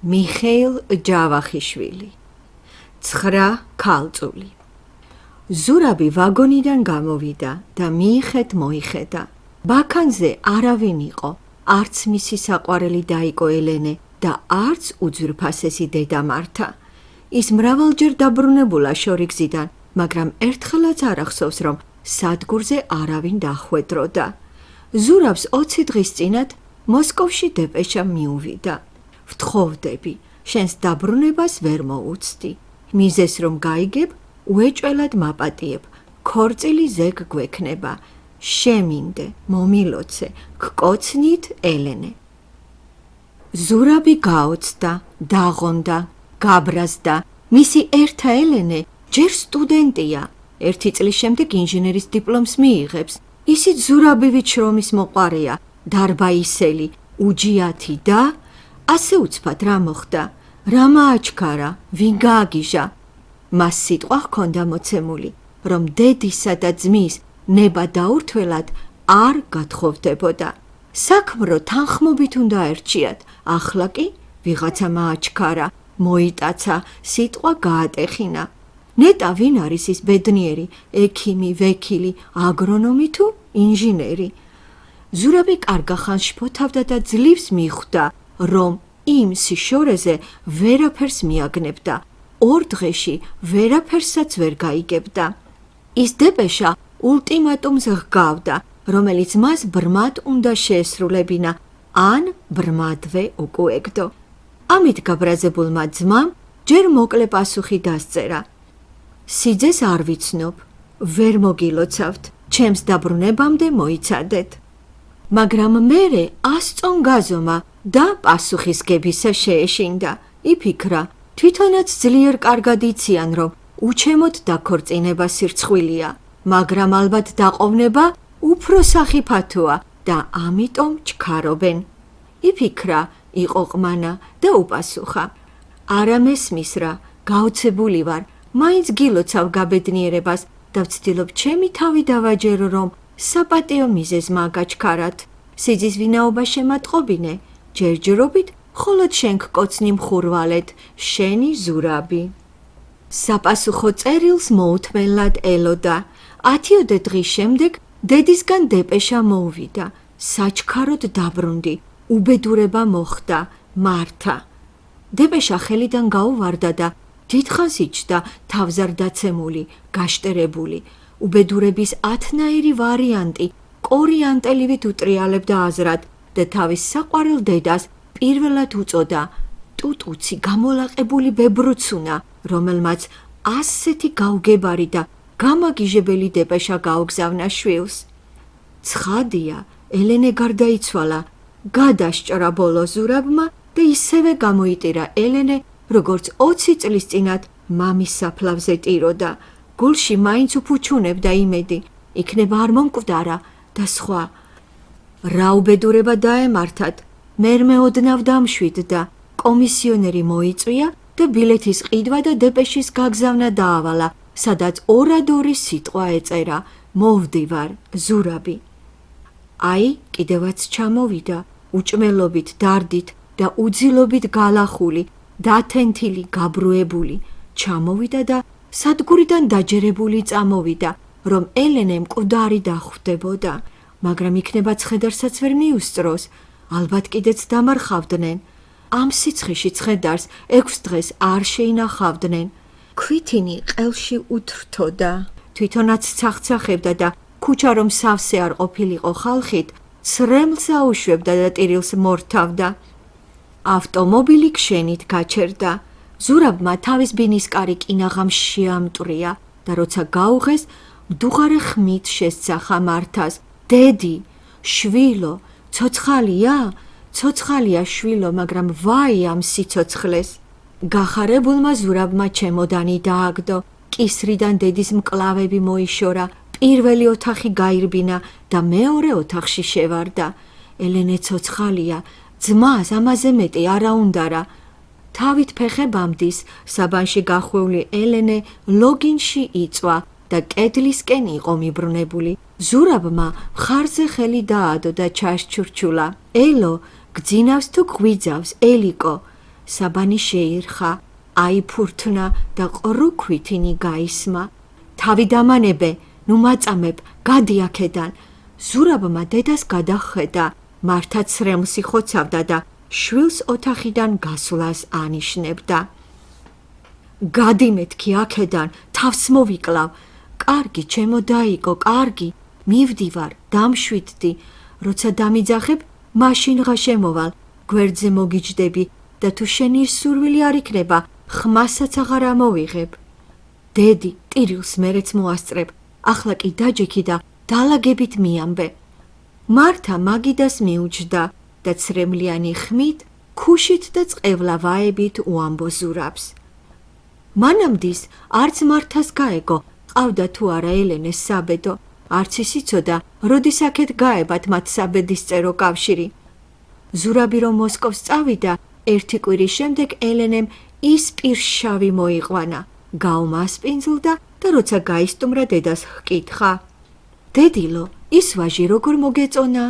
მიხეილ ჯავახიშვილი 9 ქალწული ზურაბი ვაგონიდან გამოვიდა და მიიხეთ მოიხედა. ბაქანზე არავინ იყო, არც მისი საყვარელი დაიკო ელენე და არც უძვირფასესი დედა მართა. ის მრავალჯერ დაბრუნებულა შორიგზიდან, მაგრამ ერთხელაც არ ახსოვს, რომ სადგურზე არავინ დახვედროდა. ზურაბს 20 დღის წინათ მოსკოვში დეპეშა მიუვიდა. ვთხოვდები, შენს დაბრუნებას ვერ მოუცდი. მიზეს რომ გაიგებ, უეჭველად მაპატიებ, ქორწილი ზეგ გვექნება. შემინდე, მომილოცე, გკოცნით ელენე. ზურაბი გაოცდა, დაღონდა, გაბრაზდა. მისი ერთა ელენე ჯერ სტუდენტია. 1 წლის შემდეგ ინჟინერის დიპლომს მიიღებს. ისიც ზურაბივით შრომის მოყვარეა, დარბაისელი, უჯიათი და ასე უცბად რა მოხდა, რა მააჩქარა, ვინ გააგიჟა. მას სიტყვა ჰქონდა მოცემული, რომ დედისა და ძმის ნება დაურთველად არ გათხოვდებოდა. საქმრო თანხმობით უნდა ერჩიათ, ახლა კი ვიღაცა მააჩქარა, მოიტაცა, სიტყვა გაატეხინა. ნეტა ვინ არის ის ბედნიერი, ექიმი, ვექილი, აგრონომი თუ ინჟინერი? ზურაბი კარგახანს შფოთავდა და ძლივს მიხვდა, რომ იმ სიშორეზე ვერაფერს მიაგნებდა. 2 დღეში ვერაფერსაც ვერ გაიგებდა. ის დეპეშა ულტიმატუმს ჰგავდა, რომელიც მას ბრმად უნდა შეესრულებინა, ან ბრმადვე უკუეგდო. ამით გაბრაზებულმა ძმამ ჯერ მოკლე პასუხი დასწერა. სიძეს არ ვიცნობ, ვერ მოგილოცავთ, ჩემს დაბრუნებამდე მოიცადეთ. მაგრამ მერე ასწონ გაზომა და პასუხისგებისა შეეშინდა. იფიქრა, თვითონაც ძლიერ კარგად იციან, რომ უჩემოდ დაქორწინება სირცხვილია, მაგრამ ალბათ დაყოვნება უფრო სახიფათოა და ამიტომ ჩქარობენ. იფიქრა, იყო ყმანა და უპასუხა. არა მესმის რა, გაოცებული ვარ, მაინც გილოცავ გაბედნიერებას და ვცდილობ ჩემი თავი დავაჯერო, რომ საპატიო მიზეზმა გაჩქარათ. სიძის ვინაობა შემატყობინე, ჯერჯერობით მხოლოდ შენ გკოცნი მხურვალედ, შენი ზურაბი. საპასუხო წერილს მოუთმენლად ელოდა. 10 დღის შემდეგ დედისგან დეპეშა მოუვიდა. საჩქაროდ დაბრუნდი, უბედურება მოხდა, მართა. დეპეშა ხელიდან გაუვარდა და დიდხანს იჯდა თავზარდაცემული, გაშტერებული. უბედურების 10-ნაირი ვარიანტი კორიანტელივით უტრიალებდა აზრად და თავის საყვარელ დედას პირველად უწოდა ტუტუცი გამოლაყებული ბებრუცუნა, რომელმაც ასეთი გაუგებარი და გამაგიჟებელი დეპეშა გაუგზავნა შვილს. ცხადია, ელენე გარდაიცვალა, გადასჭრა ბოლო ზურაბმა და ისევე გამოიტირა ელენე, როგორც 20 წლის წინათ მამის საფლავზე ტიროდა. გულში მაინც უფუჩუნებდა იმედი, იქნება არ მომკვდარა და სხვა. რა უბედურება დაემართათ, მერმე ოდნავ დამშვიდდა, კომისიონერი მოიწვია და ბილეთის ყიდვა და დეპეშის გაგზავნა დაავალა, სადაც ორადორი სიტყვა ეწერა, მოვდივარ, ზურაბი. აი, კიდევაც ჩამოვიდა, უჭმელობით, დარდით და უძილობით გალახული, დათენთილი, გაბრუებული, ჩამოვიდა და სადგურიდან დაჯერებული წამოვიდა, რომ ელენე მკვდარი დახვდებოდა, მაგრამ იქნება ცხედარსაც ვერ მიუსწროს, ალბათ კიდეც დამარხავდნენ. ამ სიცხეში ცხედარს 6 დღეს არ შეინახავდნენ. ქვითინი ყელში უთრთოდა, თვითონაც ცახცახებდა და ქუჩა რომ სავსე არ ყოფილიყო ხალხით, ცრემლს აუშვებდა და ტირილს მორთავდა. ავტომობილი ქშენით გაჩერდა. ზურაბმა თავის ბინისკარი კინაღამ შეამტვრია და როცა გაუღეს, მდუღარე ხმით შესძახა მართას. დედი, შვილო, ცოცხალია? ცოცხალია შვილო, მაგრამ ვაი ამ სიცოცხლეს. გახარებულმა ზურაბმა ჩემოდანი დააგდო, კისრიდან დედის მკლავები მოიშორა, პირველი ოთახი გაირბინა და მეორე ოთახში შევარდა. ელენე ცოცხალია, ძმას ამაზე მეტი არა უნდარა. თავით ფეხებამდის საბანში გახვეული ელენე ლოგინში იწვა და კედლისკენ იყო მიბრუნებული. ზურაბმა მხარზე ხელი დაადო და ჩასჩურჩულა. ელო, გძინავს თუ გვიძავს, ელიკო. საბანი შეირხა, აიფურთნა და ყრუქვითინი გაისმა. თავი დამანებე, ნუ მაწამებ, გადი აქედან. ზურაბმა დედას გადახედა, მართა ცრემლს იხოცავდა და შვილს ოთახიდან გასვლას ანიშნებდა. გადი მეთქი აქედან, თავს მოვიკლავ. კარგი, ჩემო დაიკო, კარგი, მივდივარ, დამშვიდდი. როცა დამიძახებ, მაშინღა შემოვალ, გვერდზე მოგიჯდები და თუ შენი სურვილი არ იქნება, ხმასაც აღარ ამოვიღებ. დედი, ტირილს მერეც მოასწრებ, ახლა კი დაჯექი და დალაგებით მიამბე. მართა მაგიდას მიუჯდა და ცრემლიანი ხმით, ქუშით და წყევლავაებით უამბო ზურაბს. მანამდის არც მართას გაეგო, ყავდა თუ არა ელენეს საბედო, არც ის იცოდა, როდის აქეთ გაებათ მათ საბედისწერო კავშირი. ზურაბი რომ მოსკოვს წავიდა, ერთი კვირის შემდეგ ელენემ ის პირშავი მოიყვანა, გაუმასპინძლდა და როცა გაისტუმრა დედას ჰკითხა. დედილო, ის ვაჟი როგორ მოგეწონა?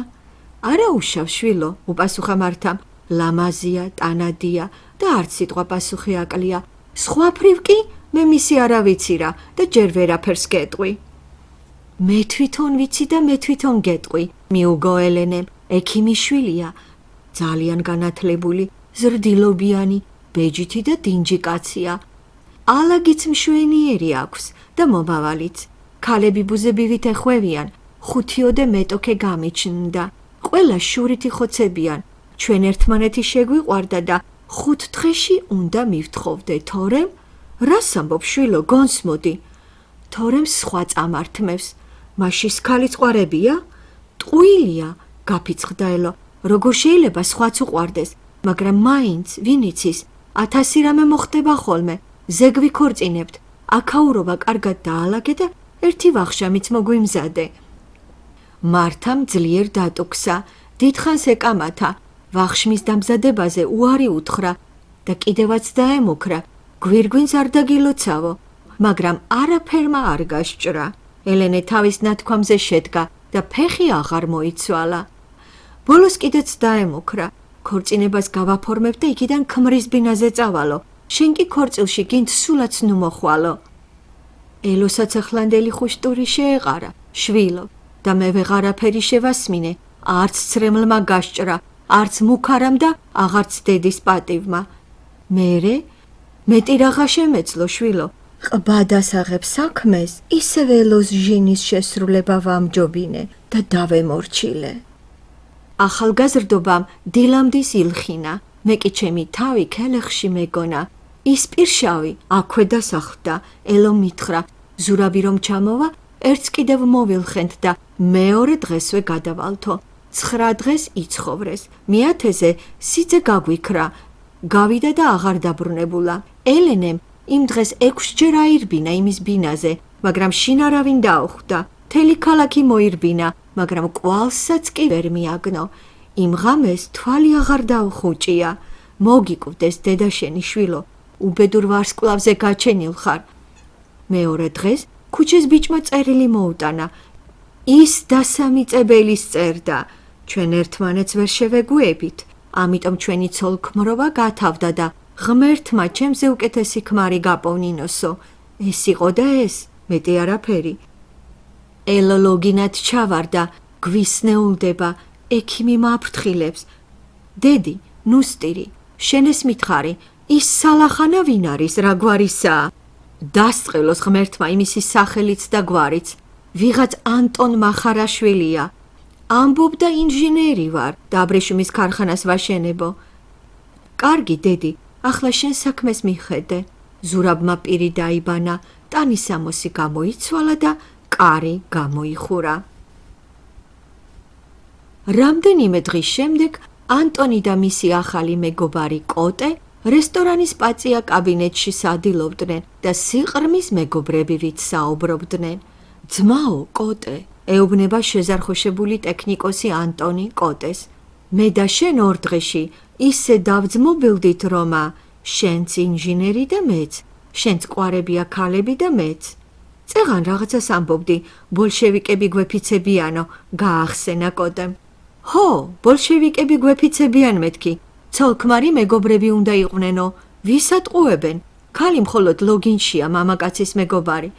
არა უშავ შვილო, უპასუხა მართამ, ლამაზია, ტანადია და არც სიტყვა პასუხი აკლია. სხვაფრივ კი მე მისი არა ვიცი რა და ჯერ ვერაფერს გეტყვი. მე თვითონ ვიცი და მე თვითონ გეტყვი, მიუგო ელენემ, ექიმი შვილია, ძალიან განათლებული, ზრდილობიანი, ბეჯითი და დინჯი კაცია. ალაგიც მშვენიერი აქვს და მომავალიც. ქალები ბუზებივით ეხვევიან, ხუთიოდე მეტოქე გამიჩნდა. ყველა შურით იხოცებიან, ჩვენ ერთმანეთი შეგვიყვარდა და 5 დღეში უნდა მივთხოვდე, თორემ რას ამბობ შვილო, გონსმოდი. თორემ სხვა წამართმევს, მაშის ქალიც ყვარებია? ტყუილია, გაფიცხდა ელო, როგორ შეიძლება სხვაც უყვარდეს, მაგრამ მაინც, ვინ იცის, 1000 რამე მოხდება ხოლმე, ზეგ ვიქორწინებთ, აქაურობა კარგად დაალაგე და ერთი ვახშამიც მოგვიმზადე. მართამ ძლიერ დატუქსა, დიდხანს ეკამათა, ვახშმის დამზადებაზე უარი უთხრა და კიდევაც დაემუქრა, გვირგვინს არ დაგილოცავო, მაგრამ არაფერმა არ გასჭრა. ელენე თავის ნათქვამზე შედგა და ფეხი აღარ მოიცვალა. ბოლოს კიდეც დაემუქრა, ქორწინებას გავაფორმებ და იქიდან ქმრის ბინაზე წავალო, შენ კი ქორწილში გინდ სულაც ნუ მოხვალო. ელოსაც ახლანდელი ხუშტური შეეყარა, შვილო, და მე ვეღარაფერი შევასმინე, არც ცრემლმა გასჭრა, არც მუქარამ და აღარც დედის პატივმა. მერე მეტი რაღა შემეძლო შვილო, ყბა დასაღებ საქმეს, ისევ ელოს ჟინის შესრულება ვამჯობინე და დავემორჩილე. ახალგაზრდობამ დილამდის ილხინა, მე კი ჩემი თავი ქელეხში მეგონა. ის პირშავი აქვე დასახლდა, ელო მითხრა, ზურაბი რომ ჩამოვა, ერთს კიდევ მოვილხენთ და მეორე დღესვე გადავალთო. 9 დღეს იცხოვრეს, მეათეზე სიძე გაგვიქრა, გავიდა და აღარ დაბრუნებულა. ელენემ იმ დღეს 6 ჯერ აირბინა იმის ბინაზე, მაგრამ შინ არავინ დაუხვდა. მთელი ქალაქი მოირბინა, მაგრამ კვალსაც კი ვერ მიაგნო. იმ ღამეს თვალი აღარ დაუხუჭია. მოგიკვდეს დედა შენი შვილო, უბედურ ვარსკვლავზე გაჩენილ ხარ. მეორე დღეს ქუჩის ბიჭმა წერილი მოუტანა. ის დასამიწებელის წერდა, ჩვენ ერთმანეთს ვერ შევეგუებით, ამიტომ ჩვენი ცოლ-ქმრობა გათავდა და ღმერთმა ჩემზე უკეთესი ქმარი გაპოვნინოსო. ეს იყო და ეს, მეტი არაფერი. ელოლოგინად ჩავარდა, გვისნეულდება, ექიმი მაფრთხილებს. დედი, ნუსტირი, შენეს მითხარი, ის სალახანა ვინ არის, რა გვარისაა? დასწყელოს ღმერთმა იმისი სახელიც და გვარიც. ვიღაც ანტონ მახარაშვილია. ამბობდა ინჟინერი ვარ და აბრეშუმის ქარხანას ვაშენებო. კარგი დედი, ახლა შენ საქმეს მიხედე. ზურაბმა პირი დაიბანა, ტანისამოსი გამოიცვალა და კარი გამოიხურა. რამდენიმე დღის შემდეგ ანტონი და მისი ახალი მეგობარი კოტე რესტორანის პაწია კაბინეტში სადილობდნენ და სიყრმის მეგობრებივით საუბრობდნენ. ძმაო კოტე, ეუბნება შეზარხოშებული ტექნიკოსი ანტონი კოტეს. მე და შენ 2 დღეში ისე დავძმობილდით რომა, შენც ინჟინერი და მეც, შენც ყვარებია ქალები და მეც. წეღან რაღაცას ამბობდი, ბოლშევიკები გვეფიცებიანო, გაახსენა კოტემ. ჰო, ბოლშევიკები გვეფიცებიან მეთქი, ცოლ-ქმარი მეგობრები უნდა იყვნენო, ვისატყუებენ? ქალი მხოლოდ ლოგინშია მამაკაცის მეგობარი.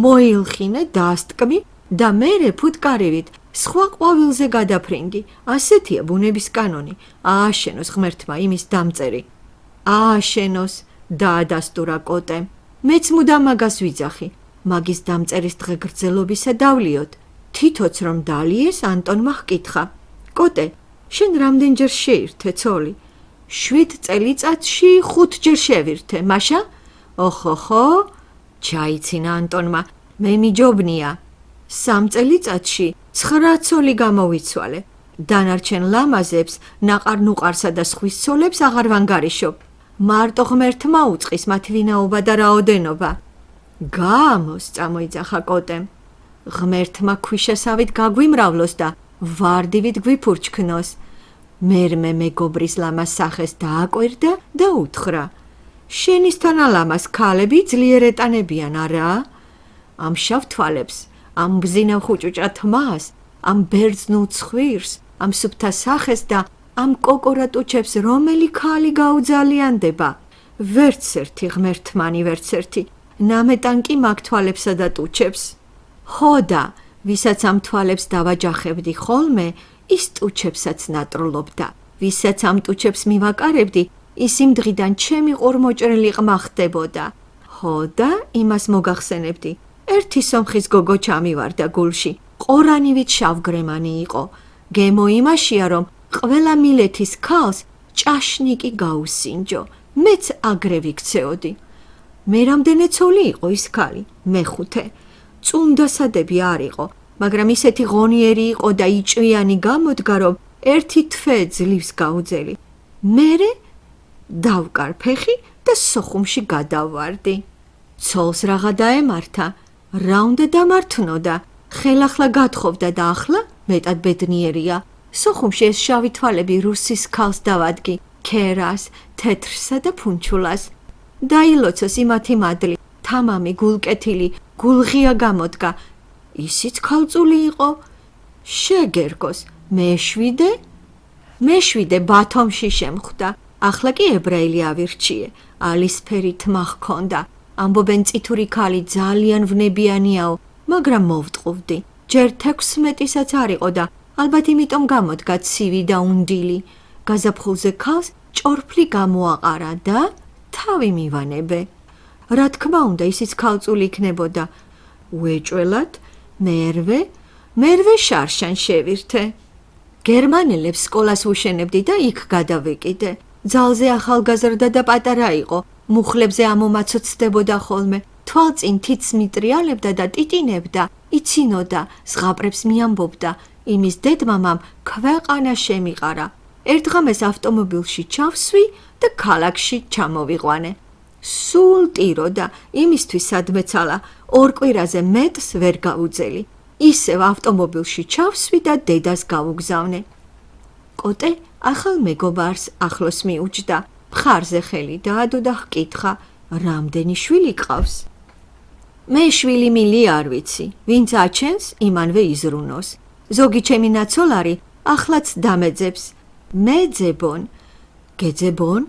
მოილხინე, დასტკბი და მერე ფუტკარივით სხვა ყვავილზე გადაფრინდი. ასეთია ბუნების კანონი. ააშენოს ღმერთმა იმის დამწერი. ააშენოს, დაადასტურა კოტემ. მეც მუდამ მაგას ვიძახი. მაგის დამწერის დღე გრძელობისა დავლიოთ. თითოც რომ დალიეს, ანტონმა ჰკითხა. კოტე, შენ რამდენჯერ შეირთე ცოლი? 7 წელიწადში 5 ჯერ შევირთე, მაშა? ოხოხო, ჩაიცინა ანტონმა, მე მიჯობნია. 3 წელიწადში 9 ცოლი გამოვიცვალე. დანარჩენ ლამაზებს, ნაყარ-ნუყარსა და სხვის ცოლებს აღარ ვანგარიშობ. მარტო ღმერთმა უწყის მათი ვინაობა და რაოდენობა. გამოს, წამოიძახა კოტემ. ღმერთმა ქვიშასავით გაგვიმრავლოს და ვარდივით გვიფურჩქნოს. მერმე მეგობრის ლამას სახეს დააკვირდა და უთხრა. შენისთანა ლამას ქალები ძლიერ ეტანებიან, არა? ამ შავ თვალებს, ამ ბზინავ ხუჭუჭა თმას, ამ ბერძნულ ცხვირს, ამ სუფთა სახეს და ამ კოკორატუჩებს რომელი ქალი გაუძალიანდება? ვერც ერთი ღმერთმანი, ვერც ერთი. ნამეტან კი მაგ თვალებსა და ტუჩებს. ხოდა, ვისაც ამ თვალებს დავაჯახებდი ხოლმე, ის ტუჩებსაც ნატრულობდა. ვისაც ამ ტუჩებს მივაკარებდი, ის იმ დღიდან ჩემი ყურმოჭრილი ყმა ხდებოდა. ხოდა, იმას მოგახსენებდი. ერთი სომხის გოგო ჩამივარდა გულში. ყორანივით შავგრემანი იყო. გემო იმაშია, რომ ყველა მილეთის ქალს ჭაშნიკი გაუსინჯო. მეც აგრე ვიქცეოდი. მე რამდენი ცოლი იყო ის ქალი? მე-5. წუნდასადები არ იყო, მაგრამ ისეთი ღონიერი იყო და იჭვიანი გამოდგა, რომ ერთი თვე ძლივს გაუძელი. მერე დავკარ ფეხი და სოხუმში გადავარდი. ცოლს რაღა დაემართა, რა უნდა დამართნოდა? ხელახლა გათხოვდა და ახლა მეტად ბედნიერია. სოხუმში ეს შავი თვალები რუსის ქალს დავადგი, ქერას, თეთრსა და ფუნჩულას. დაილოცოს იმათი მადლი, თამამი, გულკეთილი, გულღია გამოდგა. ისიც ქალწული იყო. შეგერგოს, მე-7 ბათომში შემხვდა. ახლა კი ებრაელი ავირჩიე, ალისფერი თმა ჰქონდა. ამბობენ წითური ქალი ძალიან ვნებიანიაო, მაგრამ მოვტყუვდი. ჯერ 16-ისაც არ იყო და ალბათ იმიტომ გამოდგა ცივი და უნდილი. გაზაფხულზე ქალს ჭორფლი გამოაყარა და თავი მივანებე. რა თქმა უნდა, ისიც ქალწული იქნებოდა. უეჭველად, მერვე შარშან შევირთე. გერმანელებს სკოლას უშენებდი და იქ გადავეკიდე. ძალზე ახალგაზრდა და პატარა იყო. მუხლებზე ამომაცოცდებოდა ხოლმე. თვალწინ თითს მიტრიალებდა და ტიტინებდა, იცინოდა, ზღაპრებს მიამბობდა. იმის დედმამამ ქვეყანა შემიყარა. ერთღამეს ავტომობილში ჩავსვი და ქალაქში ჩამოვიყვანე. სულ ტიროდა, იმისთვის სადმეცალა, 2 კვირაზე მეტს ვერ გაუძელი. ისევ ავტომობილში ჩავსვი და დედას გავუგზავნე. კოტე ახალ მეგობარს ახლოს მიუჯდა. მხარზე ხელი დაადო და ჰკითხა, რამდენი შვილი გყავს? მე შვილი მილი არ ვიცი, ვინც აჩენს, იმანვე იზრუნოს. ზოგი ჩემი ნაცოლარი ახლაც დამეძებს. მე ძებონ. გეძებონ?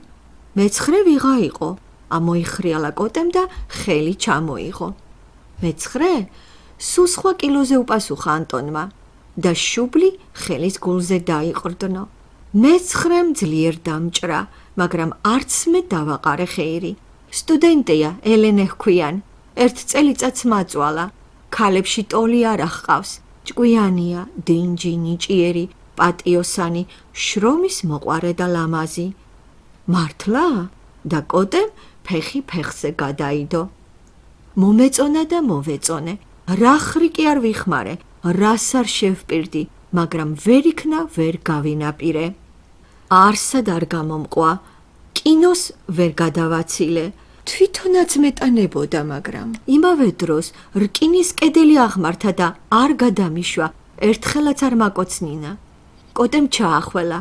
მე-9 ვიღა იყო. ამოიხრიალა კოტემ და ხელი ჩამოიღო. მე-9? სულ სხვა კილოზე უპასუხა ანტონმა და შუბლი ხელის გულზე დაიყრდნო. მე-9 ძლიერ დამჭრა, მაგრამ არც მე დავაყარე ხეირი. სტუდენტია, ელენე ჰქვიან. 1 წელიწადს მაწვალა. ქალებში ტოლი არ ჰყავს. ჭკვიანია, დინჯი, ნიჭიერი, პატიოსანი, შრომის მოყვარე და ლამაზი. მართლა? და კოტემ ფეხი ფეხზე გადაიდო. მომეწონა და მოვეწონე. რა ხრიკი არ ვიხმარე, რას არ შევპირდი, მაგრამ ვერ იქნა ვერ გავინაპირე. არსად არ გამომყვა, კინოს ვერ გადავაცილე. თვითონაც მეტანებოდა, მაგრამ იმავე დროს რკინის კედელი აღმართა და არ გადამიშვა, ერთხელაც არ მაკოცნინა. კოტემ ჩაახველა.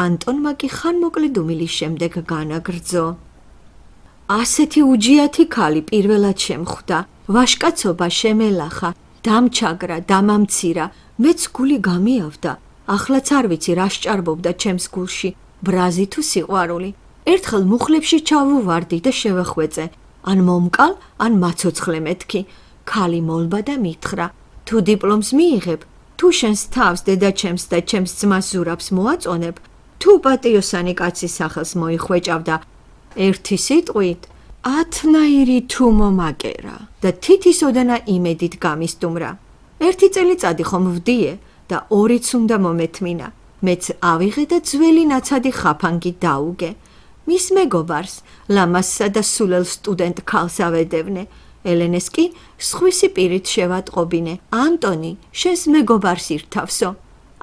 ანტონმა კი ხანმოკლე დუმილის შემდეგ განაგრძო. ასეთი უჯიათი ქალი პირველად შემხვდა. ვაშკაცობა შემელახა, დამჩაგრა, დამამცირა. მეც გული გამიავდა. ახლაც არ ვიცი რა სჭარბობდა ჩემს გულში. ბრაზი თუ სიყვარული. ერთხელ მუხლებში ჩავუვარდი და შევახვეწე, ან მომკალ, ან მაცოცხლე მეთქი. ქალი მოლბა და მითხრა, თუ დიპლომს მიიღებ, თუ შენს თავს დედაჩემს და ჩემს ძმას ზურაბს მოაწონებ, თუ პატიოსანი კაცის სახელს მოიხვეჭავ და ერთი სიტყვით 10-ნაირი თუ მომაკერა და თითის ოდანა იმედით გამისტუმრა. ერთი წელიწადი ხომ ვდიე და 2-ც უნდა მომეთმინა. მეც ავიღე და ძველი ნაცადი ხაფანგი დაუგე. მის მეგობარს, ლამაზსა და სულელ სტუდენტ ქალს ავედევნე. ელენეს კი სხვისი პირით შევატყობინე. ანტონი, შენს მეგობარს ირთავსო.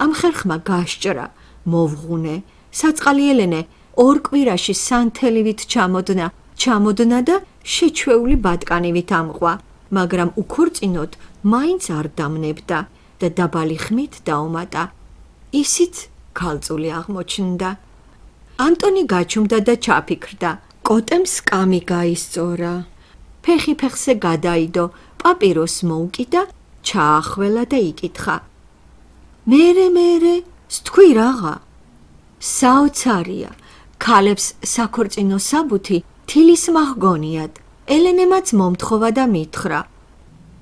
ამ ხერხმა გასჭრა, მოვღუნე. საწყალი ელენე 2 კვირაში სანთელივით ჩამოდნა და შეჩვეული ბატკანივით ამყვა, მაგრამ უქორწინოდ მაინც არ დამნებდა და დაბალი ხმით დაუმატა. ისიც ქალწული აღმოჩნდა. ანტონი გაჩუმდა და ჩაფიქრდა. კოტემ სკამი გაისწორა. ფეხი ფეხზე გადაიდო, პაპიროს მოუკიდა, ჩაახველა და იკითხა. მერე, სთქვი რაღა? საოცარია. ქალებს საქორწინო საბუთი თილის მაჰგონიათ. ელენემაც მომთხოვა და მითხრა.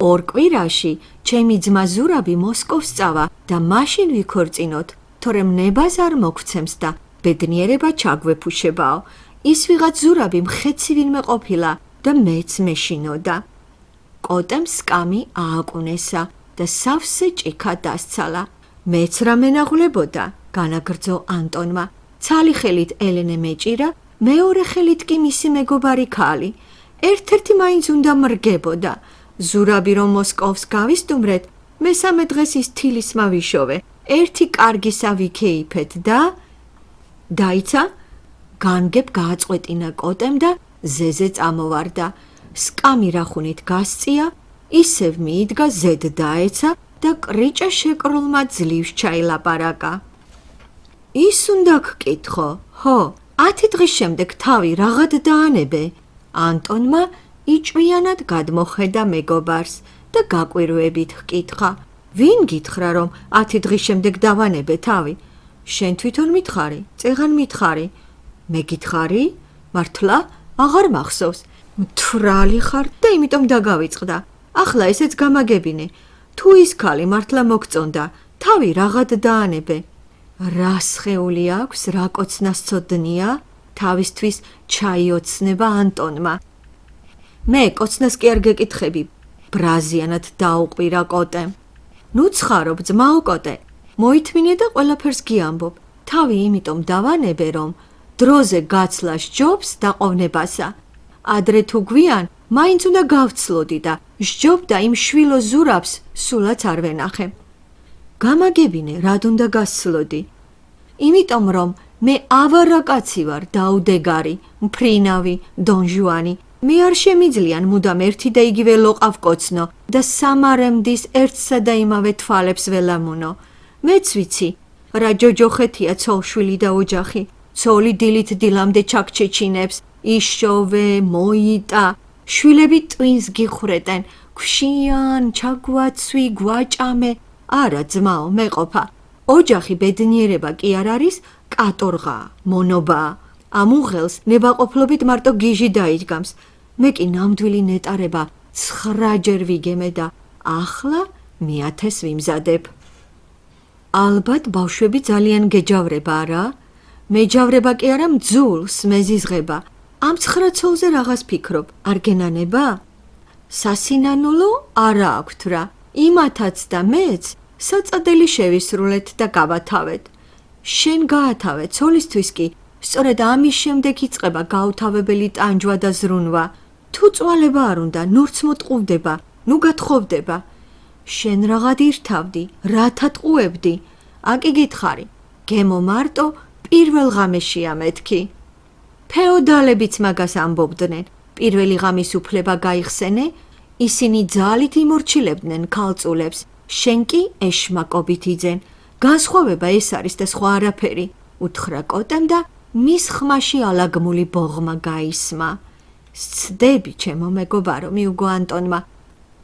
2 კვირაში ჩემი ძმა ზურაბი მოსკოვს წავა და მაშინ ვიქორწინოთ, თორემ ნებას არ მოგცემს და ბედნიერება ჩაგვეფუშებაო. ის ვიღაც ზურაბი მხეცი ვინმე ყოფილა და მეც მეშინოდა. კოტემ სკამი ააკუნესა და სავსე ჭიქა დასცალა. მეც რა მენაღლებოდა, განაგრძო ანტონმა. ცალი ხელით ელენე მეჭირა, მეორე ხელით კი მისი მეგობარი ქალი. ერთ-ერთი მაინც უნდა მრგებოდა. ზურაბი რომ მოსკოვს გავისტუმრეთ, მესამე დღეს ის თილისმა ვიშოვე. ერთი კარგისა ვიქეიფეთ და დაიცა, განგებ გააწყვეტინა კოტემ და ზეზე წამოვარდა. სკამი რახუნით გასწია, ისევ მიიდგა ზედ დაეცა და კრიჭა შეკრულმა ძლივს ჩაილაპარაკა. ის უნდა გკითხო, ხო, 10 დღის შემდეგ თავი რაღად დაანებე? ანტონმა იჭვიანად გადმოხედა მეგობარს და გაკვირვებით ჰკითხა. ვინ გითხრა რომ 10 დღის შემდეგ დავანებე თავი? შენ თვითონ მითხარი, წეღან მითხარი. მე გითხარი? მართლა? აღარ მახსოვს. მთვრალი ხარ და იმიტომ დაგავიწყდა. ახლა ესეც გამაგებინე. თუ ის ქალი მართლა მოგწონდა, თავი რაღაცად დაანებე. რა სხეული აქვს, რა კოცნას ცოდნია? თავისთვის ჩაიოცნება ანტონმა. მე კოცნას კი არ გეკითხები, ბრაზიანად დაუყვირა კოტემ. ნუ ცხარობ, ძმაო კოტე, მოითმინე და ყველაფერს გიამბობ. თავი იმიტომ დავანებე, რომ დროზე გაცლა სჯობს დაყოვნებასა. ადრე თუ გვიან, მაინც უნდა გავცლოდი და სჯობდა იმ შვილო ზურაბს სულაც არ ვენახე. გამაგებინე, რად უნდა გასცლოდი? იმიტომ რომ მე ავარა კაცი ვარ, დაუდეგარი, მფრინავი, დონჟუანი. მე არ შემიძლიან მუდამ ერთი და იგივე ლოყავ კოცნო და სამარემდის ერთსა და იმავე თვალებს ველამუნო. მეც ვიცი, რა ჯოჯოხეთია ცოლშვილი და ოჯახი. ცოლი დილით დილამდე ჩაქჩეჩინებს, იშოვე, მოიტა, შვილები ტვინს გიხრეტენ, გვშიან, ჩაგვაცვი, გვაჭამე. არა ძმაო, მეყოფა. ოჯახი ბედნიერება კი არ არის, კატორღაა, მონობაა. ამ უღელს ნებაყოფლობით მარტო გიჟი დაიდგამს. მე კი ნამდვილი ნეტარება 9-ჯერ ვიგემე და ახლა 1000-ს ვიმზადებ. ალბათ ბავშვები ძალიან გეჯავრება, არა? მეჯავრება კი არა, მძულს მეზიზღება. ამ 9 ცოლზე რაღაც ფიქრობ, არ გენანება? სასინანულო არა აქვთ რა. იმათაც და მეც საწადელი შევისრულეთ და გავათავეთ. შენ გაათავე, ცოლისთვის კი სწორედ ამის შემდეგ იწყება გაუთავებელი ტანჯვა და ზრუნვა. თუ წვალება არ უნდა, ნურც მოტყუვდება, ნუ გათხოვდება. შენ რაღაც ირთავდი, რათა ტყუებდი? აკი გითხარი, გემო მარტო პირველ ღამეშია მეთქი. ფეოდალებიც მაგას ამბობდნენ. პირველი ღამის უფლება გაიხსენე, ისინი ძალით იმორჩილებდნენ ქალწულებს. შენ კი ეშმაკობით იძენ. განსხვავება ეს არის და სხვა არაფერი. უთხრა კოტემ და მის ხმაში ალაგმული ბოღმა გაისმა. სცდები, ჩემო მეგობარო, მიუგო ანტონმა.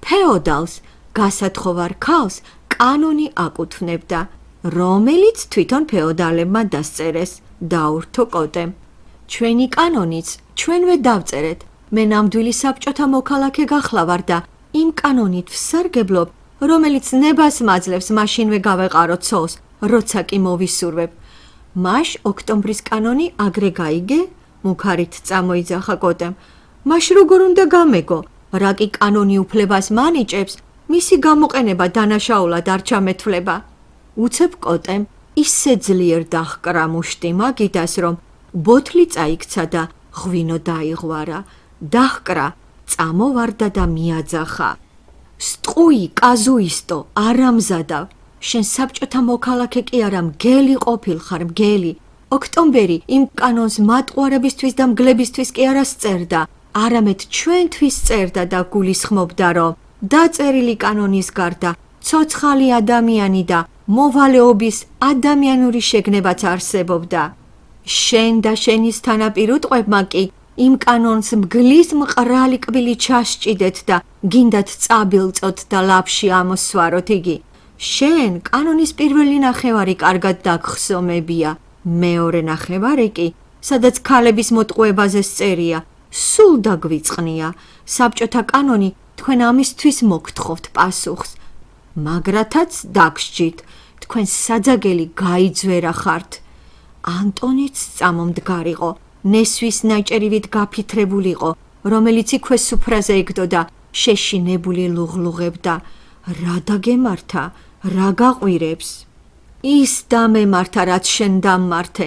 ფეოდალს, გასათხოვარ ქალს კანონი აკუთვნებდა, რომელიც თვითონ ფეოდალებმა დასწერეს. დაურთო კოტემ. ჩვენი კანონიც ჩვენვე დავწერეთ. მე ნამდვილი საბჭოთა მოქალაქე გახლავარ და იმ კანონით ვსარგებლობ, რომელიც ნებას მაძლევს მაშინვე გავეყარო ცოლს, როცა კი მოვისურვებ. მაშ ოქტომბრის კანონი აგრე გაიგე? მუქარით წამოიძახა კოტემ. მაშ როგორ უნდა გამეგო? რა კი კანონი უფლებას მანიჭებს, მისი გამოყენება დანაშაულად არ ჩამეთვლება. უცებ კოტემ ისე ძლიერ დაჰკრა მუშტი მაგიდას, რომ ბოთლი წაიქცა და ღვინო დაიღვარა. დაჰკრა, წამოვარდა და მიაძახა. სტყუი, კაზუისტო, არამზადავ. შენ საბჭოთა მოქალაქე კი არა, მგელი ყოფილხარ, მგელი. ოქტომბერი იმ კანონს მატყუარებისთვის და მგლებისთვის კი არა სწერდა, არამედ ჩვენთვის წერდა და გულისხმობდა, რომ დაწერილი კანონის გარდა ცოცხალი ადამიანი და მოვალეობის ადამიანური შეგნებაც არსებობდა. შენ და შენის თანაპირუტყვებმა კი იმ კანონს მგლის მყრალი კბილი ჩასჭიდეთ და გინდათ წაბილწოთ და ლაფში ამოსვაროთ იგი. შენ კანონის პირველი ნახევარი კარგად დაგხსომებია, მეორე ნახევარი კი, სადაც ქალების მოტყუებაზე წერია, სულ დაგვიწყნია. საბჭოთა კანონი თქვენ ამისთვის მოგთხოვთ პასუხს. მაგრათაც დაგსჯით, თქვენ საძაგელი გაიძვერა ხართ. ანტონიც წამომდგარიყო, ნესვის ნაჭერივით გაფითრებულიყო, რომელიც იქვე სუფრაზე ეკდოდა, შეშინებული ლუღლუღებდა. რა დაგემართა, რა გაყვირებს? ის დამემართა, რაც შენ დამმართე,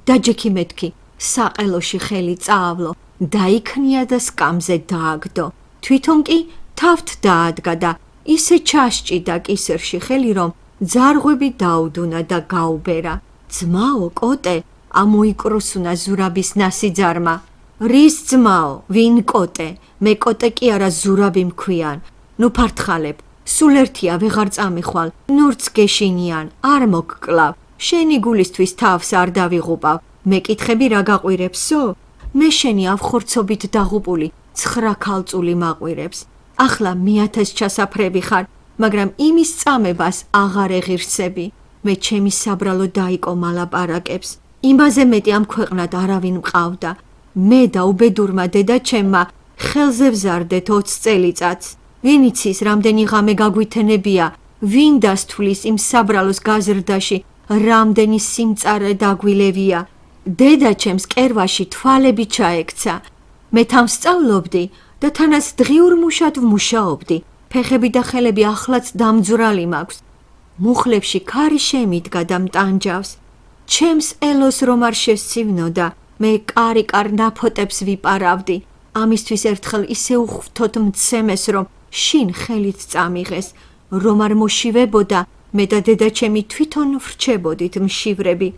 დაჯექი მეთქი, საყელოში ხელი წაავლო, დაიქნია და სკამზე დააგდო. თვითონ კი თავთ დაადგა და ისე ჩასჭიდა კისერში ხელი, რომ ძარღვები დაუდუნა და გაუბერა. ძმაო, კოტე, ამოიკროსუნა ზურაბის ნასიძარმა. რის ძმაო, ვინ კოტე? მე კოტე კი არა, ზურაბი მქვიან. ნუ ფართხალებ, სულ ერთია, ვეღარ წამიხვალ, ნურც გეშინიან, არ მოგკლავ. შენი გულისთვის თავს არ დავიღუპავ. მეკითხები რა გაყვირებსო? მე შენი ავხორცობით დაღუპული 9 ქალწული მაყვირებს. ახლა 1000 ჩასაფრები ხარ, მაგრამ იმის წამებას აღარ ეღირსები. მე ჩემი საბრალო დაიკო მალაპარაკებს. იმაზე მეტი ამ ქვეყნად არავინ მყავდა. მე და უბედურმა დედაჩემმა ხელზე ვზარდეთ 20 წელიწადს. ვინ იცის, რამდენი ღამე გაგვითენებია, ვინ დასთვლის იმ საბრალოს გაზრდაში, რამდენი სიმწარე დაგვილევია. დედაჩემს კერვაში თვალები ჩაექცა. მე თამსწავლობდი და თანაც დღიურ მუშად ვმუშაობდი. ფეხები და ხელები ახლაც დამძვრალი მაქვს. მუხლებში ქარი შემიდგა და მტანჯავს. ჩემს ელოს რომ არ შესცინოდა, მე კარიკარ ნაფოტებს ვიპარავდი. ამისთვის ერთხელ ისე უხვთოდ მცემეს, რომ შინ ხელით წამიღეს, რომ არ მოშივებოდა, მე და დედაჩემი თვითონ ვრჩებოდით მშივრები.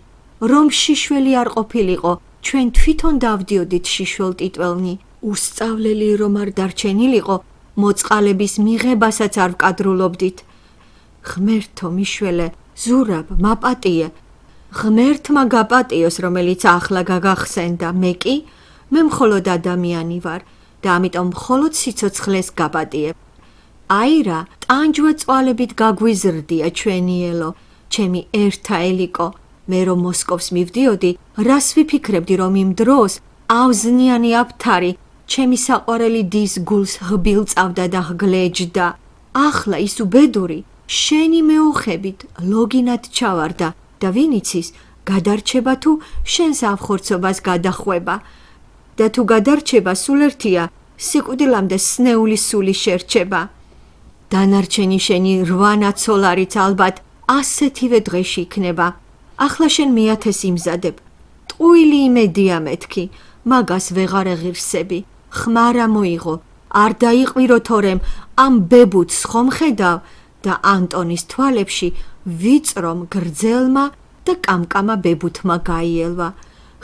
რომ შიშველი არ ყოფილიყო, ჩვენ თვითონ დავდიოდით შიშველტიტველნი. უსწავლელი რომ არ დარჩენილიყო, მოწყალების მიღებასაც არ ვკადრულობდით. ღმერთო მიშველე, ზურაბ, მაპატიე. ღმერთმა გაპატიოს, რომელიც ახლა გაგახსენდა, მე მხოლოდ ადამიანი ვარ და ამიტომ მხოლოდ სიცოცხლეს გაპატიებ. აირა, ტანჯვა წვალებით გაგვიზრდია ჩვენი ელო, ჩემი ერთა ელიკო. მე რომ მოსკოვს მივდიოდი, რას ვიფიქრებდი, რომ იმ დროს ავზნიანი აფთარი ჩემი საყვარელი დის გულს ღბილწავდა და ღგლეჯდა. ახლა ის უბედური შენი მეოხებით ლოგინად ჩავარდა და ვინ იცის, გადარჩება თუ შენს ავხორცობას გადახვება. და თუ გადარჩება სულ ერთია, სიკვდილამდე სნეული სული შერჩება. დანარჩენი შენი 8 ნაცოლარიც ალბათ ასეთივე დღეში იქნება. ახლა შენ 1000 იმზადებ. ტყუილი იმედია მეთქი, მაგას ვეღარ ეღირსები. ხმარა მოიღო, არ დაიყვირო თორემ ამ ბებუთს ხომ ხედავ და ანტონის თვალებში ვიწრომ გრძელმა და კამკამა ბებუთმა გაიელვა.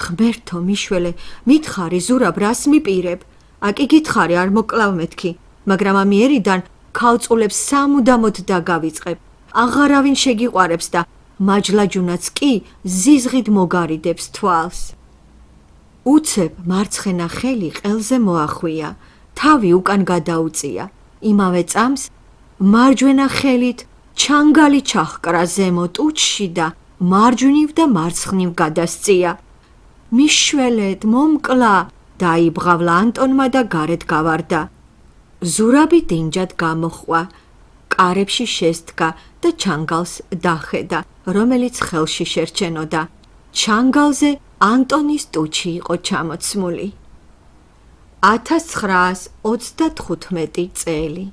ღმერთო მიშველე, მითხარი ზურაბ, რას მიპირებ? აკი გითხარი, არ მოკლავ მეთქი, მაგრამ ამიერიდან ქალწულებს სამუდამოდ დაგავიწყებ. აღარავინ შეგიყვარებს და მაჯლაჯუნაც კი ზიზღით მოგარიდებს თვალს. უცებ მარცხენა ხელი ყელზე მოახვია, თავი უკან გადაუწია. იმავე წამს მარჯვენა ხელით ჩანგალი ჩაჰკრა ზემო ტუჩში და მარჯვნივ და მარცხნივ გადასწია. მიშველეთ, მომკლა, დაიბღავლა ანტონმა და გარეთ გავარდა. ზურაბი დინჯად გამოჰყვა, კარებში შესდგა და ჩანგალს დახედა, რომელიც ხელში შერჩენოდა. ჩანგალზე ანტონის ტუჩი იყო ჩამოცმული. 1935 წელი.